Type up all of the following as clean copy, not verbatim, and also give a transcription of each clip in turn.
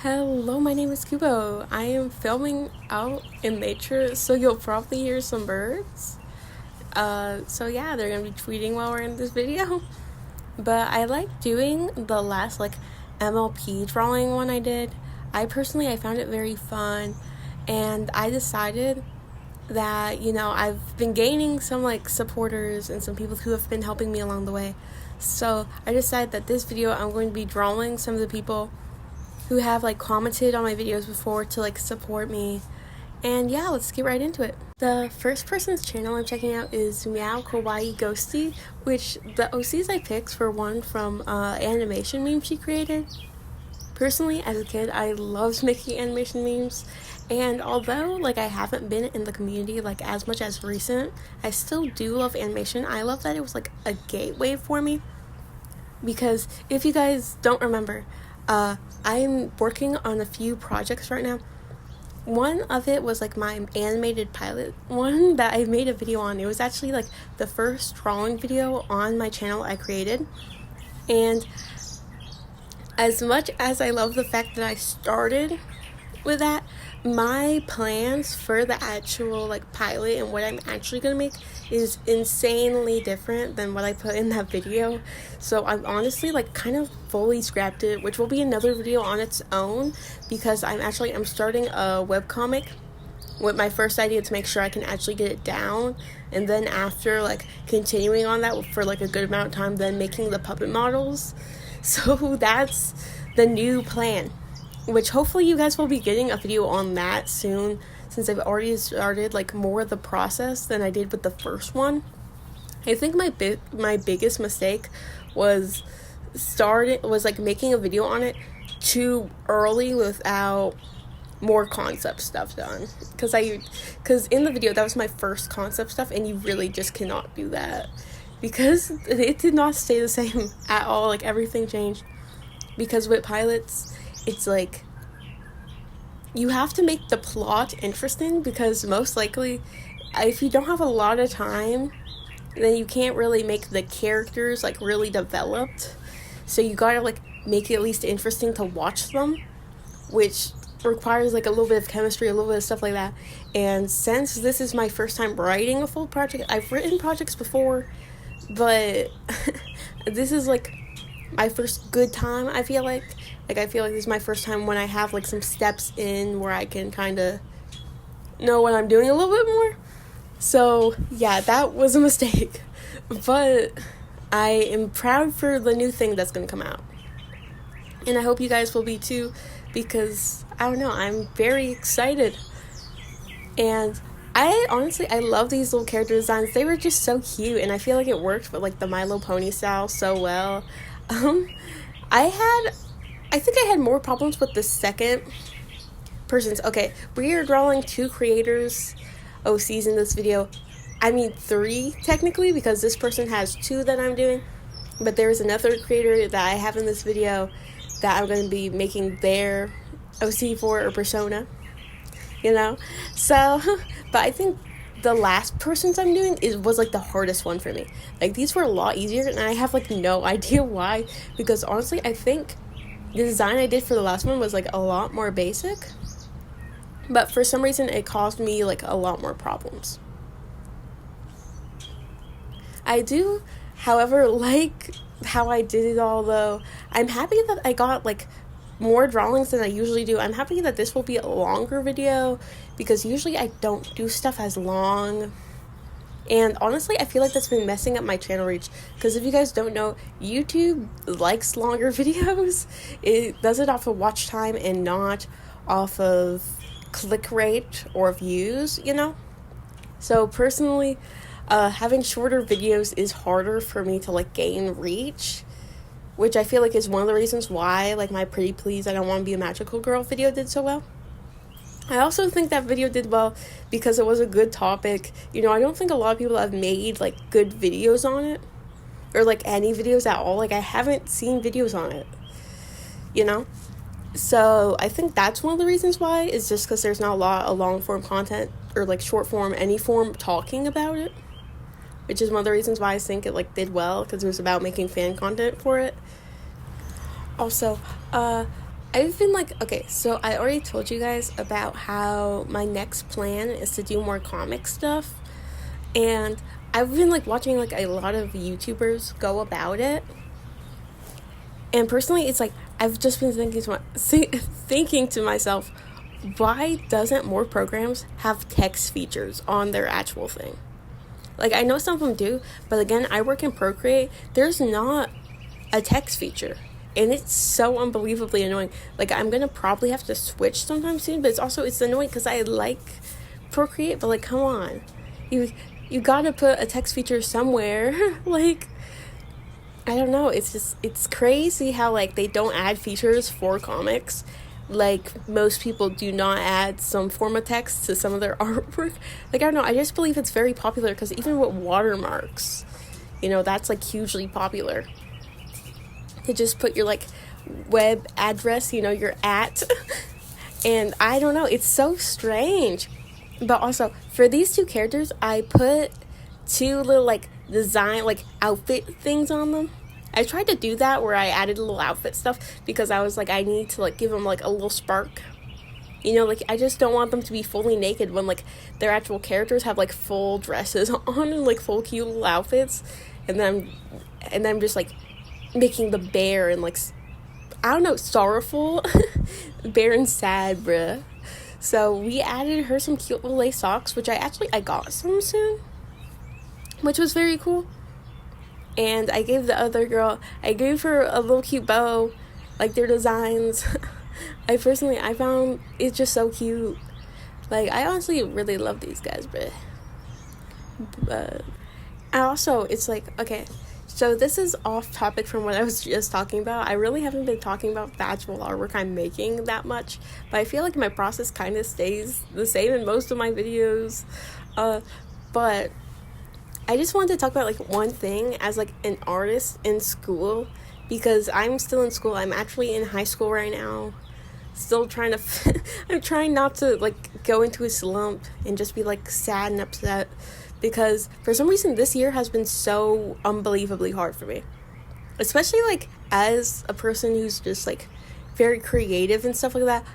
Hello, my name is Kubo. I am filming out in nature, so you'll probably hear some birds. So yeah, they're gonna be tweeting while we're in this video. But I like doing the last MLP drawing one I did. I found it very fun, and I decided that, I've been gaining some supporters and some people who have been helping me along the way. So I decided that this video I'm going to be drawing some of the people who have commented on my videos before to support me. And yeah, let's get right into it. The first person's channel I'm checking out is Meow Kawaii Ghosty, which the OCs I picked were one from animation meme she created. Personally, as a kid, I loved making animation memes, and although I haven't been in the community as much as recent, I still do love animation. I love that it was a gateway for me, because if you guys don't remember, I'm working on a few projects right now. One of it was my animated pilot one that I made a video on. It was actually the first drawing video on my channel I created, and as much as I love the fact that I started with that, my plans for the actual pilot and what I'm actually gonna make is insanely different than what I put in that video. So I'm honestly kind of fully scrapped it, which will be another video on its own, because I'm starting a webcomic with my first idea to make sure I can actually get it down, and then after continuing on that for a good amount of time, then making the puppet models. So that's the new plan, which hopefully you guys will be getting a video on that soon, since I've already started more of the process than I did with the first one. I think my biggest mistake was making a video on it too early without more concept stuff done, because in the video that was my first concept stuff, and you really just cannot do that, because it did not stay the same at all. Everything changed, because with pilots it's you have to make the plot interesting, because most likely if you don't have a lot of time, then you can't really make the characters really developed. So you gotta make it at least interesting to watch them, which requires a little bit of chemistry, a little bit of stuff like that. And since this is my first time writing a full project, I've written projects before, but this is my first good time. I feel like this is my first time when I have some steps in where I can kind of know what I'm doing a little bit more. So yeah, that was a mistake, but I am proud for the new thing that's going to come out, and I hope you guys will be too, because I don't know, I'm very excited. And I love these little character designs. They were just so cute, and I feel it worked with the My Little Pony style so well. I think I had more problems with the second person's. Okay, we are drawing 2 creators OCs in this video. I mean 3 technically, because this person has 2 that I'm doing, but there is another creator that I have in this video that I'm going to be making their OC for, or persona, so but I think the last person's I'm doing was the hardest one for me. These were a lot easier, and I have no idea why, because honestly I think the design I did for the last one was a lot more basic, but for some reason it caused me a lot more problems. I do, however, how I did it all, though. I'm happy that I got more drawings than I usually do. I'm happy that this will be a longer video, because usually I don't do stuff as long, and honestly I feel that's been messing up my channel reach, because if you guys don't know, YouTube likes longer videos. It does it off of watch time and not off of click rate or views, so personally having shorter videos is harder for me to gain reach, which I feel is one of the reasons why my Pretty Please I Don't Want to Be a Magical Girl video did so well. I also think that video did well because it was a good topic. I don't think a lot of people have made good videos on it, or any videos at all. I haven't seen videos on it, so I think that's one of the reasons why, is just because there's not a lot of long form content, or short form, any form talking about it, which is one of the reasons why I think it did well, because it was about making fan content for it. Also, I've been like, okay, so I already told you guys about how my next plan is to do more comic stuff. And I've been like watching like a lot of YouTubers go about it. And personally, it's like I've just been thinking to myself, why doesn't more programs have text features on their actual thing? Like, I know some of them do, but again, I work in Procreate. There's not a text feature, and it's so unbelievably annoying. Like, I'm gonna probably have to switch sometime soon, but it's annoying because I like Procreate, but like, come on, you gotta put a text feature somewhere. Like, I don't know, it's crazy how like they don't add features for comics. Like, most people do not add some form of text to some of their artwork. Like, I don't know, I just believe it's very popular because even with watermarks, that's like hugely popular. To just put your like web address, your at. And I don't know, it's so strange. But also, for these two characters, I put two little like design, like outfit things on them. I tried to do that where I added a little outfit stuff because I was like, I need to like give them like a little spark. Like I just don't want them to be fully naked when like their actual characters have like full dresses on and like full cute little outfits. And then I'm just like making the bear and like, I don't know, sorrowful. Bear and sad, bruh. So we added her some cute little lace socks, which I got some soon, which was very cool. And I gave the other girl, I gave her a little cute bow, like their designs. I found it's just so cute. Like, I honestly really love these guys, but I also, it's like, okay, so this is off topic from what I was just talking about. I really haven't been talking about the actual artwork I'm making that much, but I feel like my process kind of stays the same in most of my videos. But I just wanted to talk about like one thing as like an artist in school, because I'm still in school. I'm actually in high school right now, still trying to I'm trying not to like go into a slump and just be like sad and upset, because for some reason this year has been so unbelievably hard for me, especially like as a person who's just like very creative and stuff like that.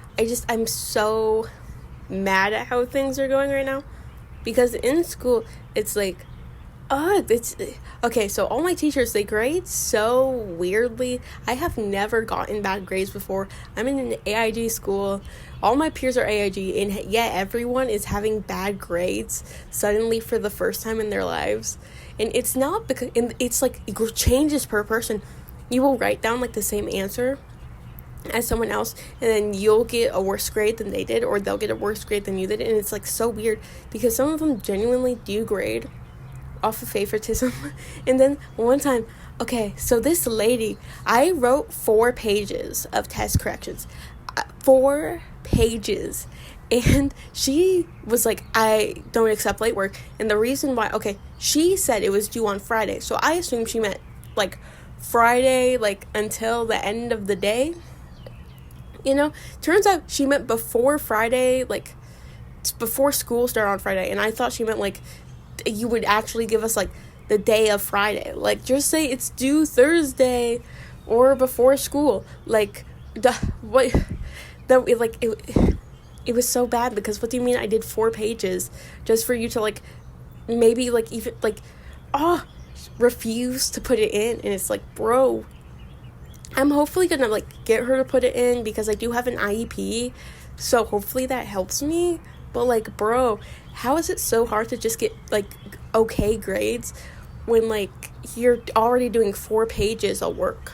I'm so mad at how things are going right now, because in school it's like, it's okay, so all my teachers, they grade so weirdly. I have never gotten bad grades before. I'm in an AIG school. All my peers are AIG, and yet everyone is having bad grades suddenly for the first time in their lives. And it's not because, and it's like, it changes per person. You will write down like the same answer as someone else, and then you'll get a worse grade than they did, or they'll get a worse grade than you did. And it's like so weird, because some of them genuinely do grade off of favoritism. And then one time, okay, so this lady, I wrote 4 pages of test corrections, 4 pages, and she was like, I don't accept late work. And the reason why, okay, she said it was due on Friday, so I assumed she meant like Friday, like until the end of the day. Turns out she meant before Friday, like before school started on Friday. And I thought she meant like you would actually give us like the day of Friday, like just say it's due Thursday or before school. Like it was so bad, because what do you mean I did 4 pages just for you to like maybe like even like refuse to put it in? And it's like, bro, I'm hopefully gonna like get her to put it in, because I do have an IEP, so hopefully that helps me. But like, bro, how is it so hard to just get like okay grades when like you're already doing 4 pages of work?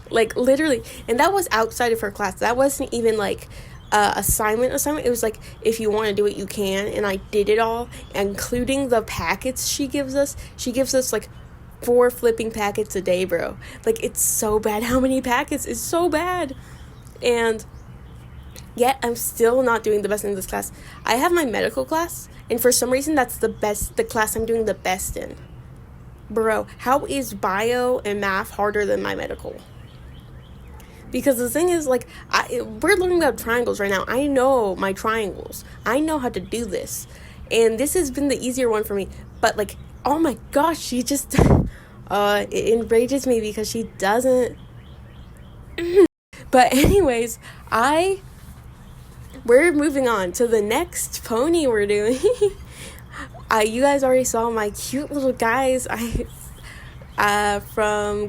Like, literally. And that was outside of her class. That wasn't even like assignment. It was like, if you want to do it, you can. And I did it all, including the packets she gives us. She gives us like 4 flipping packets a day, bro. Like, it's so bad how many packets. It's so bad. And yet I'm still not doing the best in this class. I have my medical class, and for some reason that's the class I'm doing the best in. Bro, how is bio and math harder than my medical? Because the thing is, like, we're learning about triangles right now. I know my triangles. I know how to do this. And this has been the easier one for me. But, like, oh my gosh, she just, it enrages me because she doesn't. But anyways, we're moving on to the next pony we're doing. You guys already saw my cute little guys from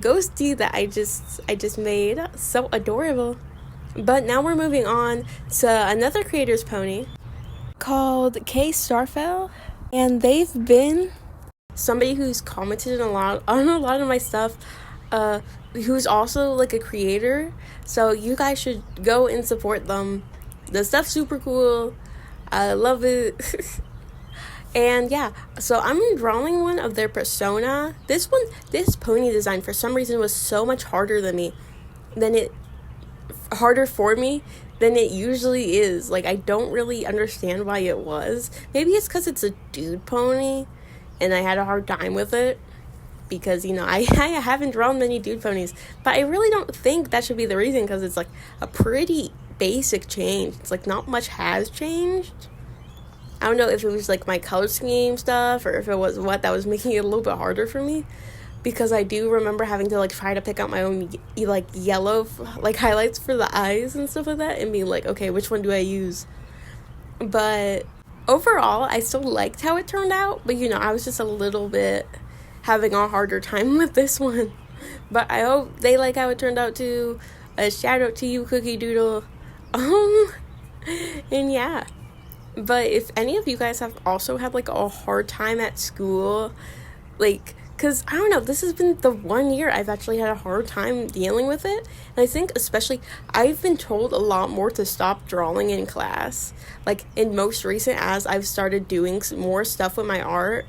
Ghosty that I just made. So adorable. But now we're moving on to another creator's pony called K Starfell, and they've been somebody who's commented on a lot of my stuff, who's also like a creator. So you guys should go and support them. The stuff's super cool. I love it. And yeah, so I'm drawing one of their persona. This pony design for some reason was so much harder for me than it usually is. Like, I don't really understand why it was. Maybe it's because it's a dude pony and I had a hard time with it because, I haven't drawn many dude ponies. But I really don't think that should be the reason, because it's like a pretty basic change. It's like not much has changed. I don't know if it was like my color scheme stuff or if it was what that was making it a little bit harder for me, because I do remember having to like try to pick out my own like yellow like highlights for the eyes and stuff like that and be like, okay, which one do I use? But overall, I still liked how it turned out, but I was just a little bit having a harder time with this one. But I hope they like how it turned out too. A shout out to you, Cookie Doodle. And yeah. But if any of you guys have also had like a hard time at school, like, because I don't know, this has been the 1 year I've actually had a hard time dealing with it. And I think especially I've been told a lot more to stop drawing in class. Like in most recent, as I've started doing some more stuff with my art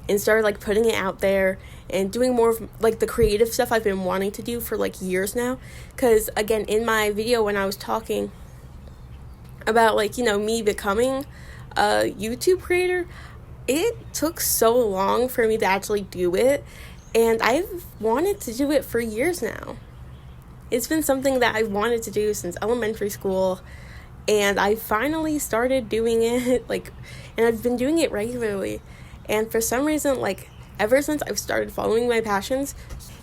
and started like putting it out there and doing more of like the creative stuff I've been wanting to do for like years now. Because again, in my video when I was talking about like, me becoming a YouTube creator, it took so long for me to actually do it, and I've wanted to do it for years now. It's been something that I've wanted to do since elementary school, and I finally started doing it, and I've been doing it regularly. And for some reason, like, ever since I've started following my passions,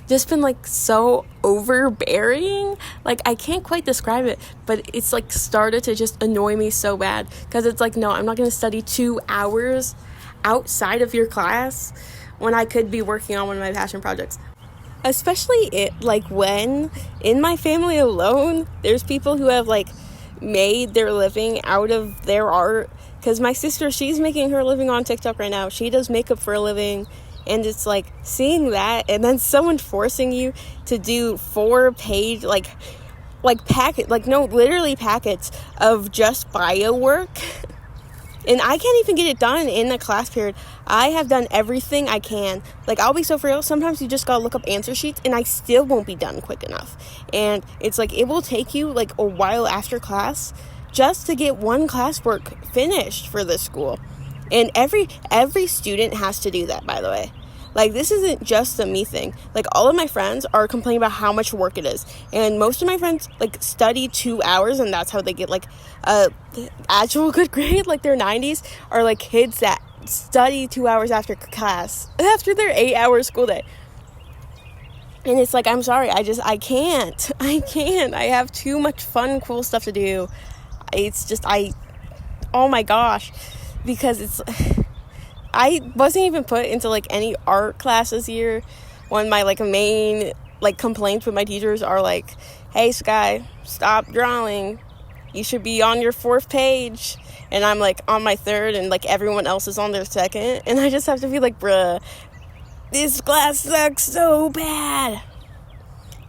just been like so overbearing. Like, I can't quite describe it, but it's like started to just annoy me so bad, because it's like, no, I'm not going to study 2 hours outside of your class when I could be working on one of my passion projects. Especially when in my family alone, there's people who have like made their living out of their art. Because my sister, she's making her living on TikTok right now. She does makeup for a living. And it's like seeing that, and then someone forcing you to do 4-page literally packets of just bio work. And I can't even get it done in the class period. I have done everything I can. Like, I'll be so for real, sometimes you just gotta look up answer sheets, and I still won't be done quick enough. And it's like, it will take you like a while after class just to get one classwork finished for this school. And every student has to do that, by the way. Like, this isn't just a me thing. Like, all of my friends are complaining about how much work it is. And most of my friends, like, study 2 hours, and that's how they get, like, a actual good grade. Like, their 90s are, like, kids that study 2 hours after class, after their 8-hour school day. And it's like, I'm sorry, I can't. I have too much fun, cool stuff to do. It's just, oh my gosh. Because I wasn't even put into like any art class this year. One of my like main like complaints with my teachers are like, hey Sky, stop drawing, you should be on your 4th page. And I'm like on my 3rd, and like everyone else is on their 2nd, and I just have to be like, bruh, this class sucks so bad,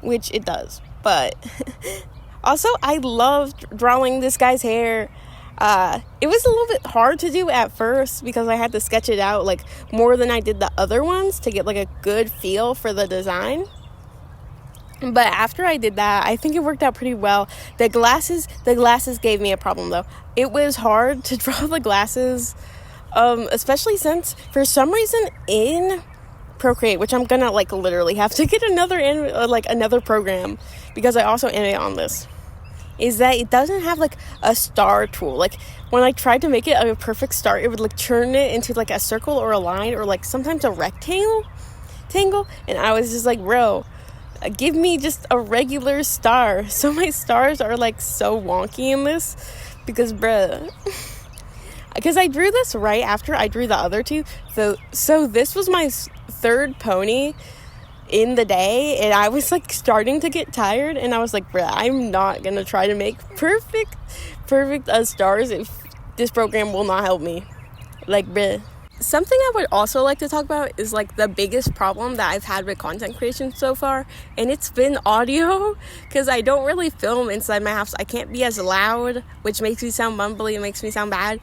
which it does. But also, I loved drawing this guy's hair. It was a little bit hard to do at first because I had to sketch it out like more than I did the other ones to get like a good feel for the design. But after I did that, I think it worked out pretty well. The glasses gave me a problem though. It was hard to draw the glasses, especially since for some reason in Procreate, which I'm gonna like literally have to get another program because I also animate on this, is that it doesn't have like a star tool. Like when I tried to make it a perfect star, it would like turn it into like a circle or a line or like sometimes a rectangle. And I was just like, bro, give me just a regular star. So my stars are like so wonky in this because bruh, because I drew this right after I drew the other two. So this was my third pony in the day, and I was like starting to get tired, and I was like, bruh, I'm not gonna try to make perfect stars if this program will not help me. Like, bruh. Something I would also like to talk about is like the biggest problem that I've had with content creation so far, and it's been audio, because I don't really film inside my house. I can't be as loud, which makes me sound mumbly and makes me sound bad,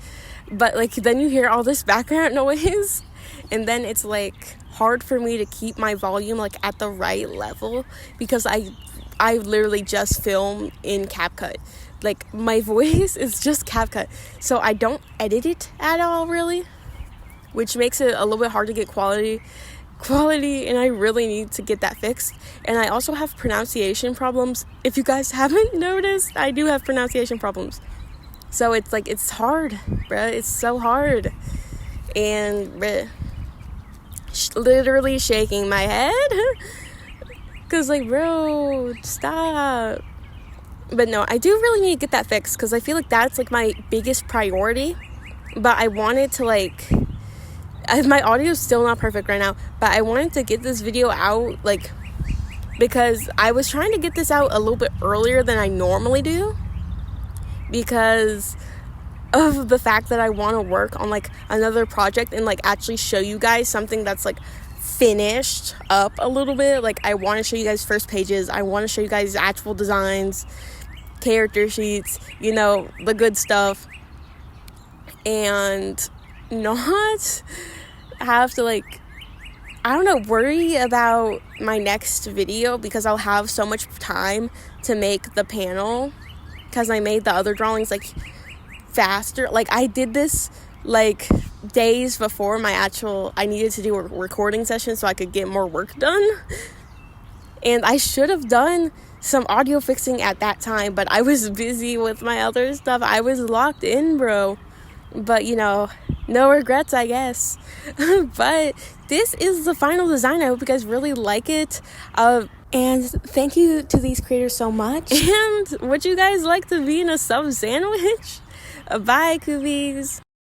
but like then you hear all this background noise, and then it's like hard for me to keep my volume like at the right level, because I literally just film in CapCut. Like my voice is just CapCut, so I don't edit it at all really, which makes it a little bit hard to get quality, and I really need to get that fixed. And I also have pronunciation problems. If you guys haven't noticed, I do have pronunciation problems. So it's like, it's hard, bruh. It's so hard. And bruh, literally shaking my head. Because like, bro, stop. But no, I do really need to get that fixed, because I feel like that's like my biggest priority. But I wanted to like... my audio is still not perfect right now, but I wanted to get this video out, like, because I was trying to get this out a little bit earlier than I normally do, because of the fact that I want to work on like another project and like actually show you guys something that's like finished up a little bit. Like, I want to show you guys first pages, I want to show you guys actual designs, character sheets, you know, the good stuff, and not have to like, I don't know, worry about my next video, because I'll have so much time to make the panel, because I made the other drawings like faster. Like, I did this like days before I needed to do a recording session so I could get more work done, and I should have done some audio fixing at that time, but I was busy with my other stuff. I was locked in, bro. But you know, no regrets, I guess. But this is the final design. I hope you guys really like it. And thank you to these creators so much. And would you guys like to be in a sub sandwich? Bye, Coobies.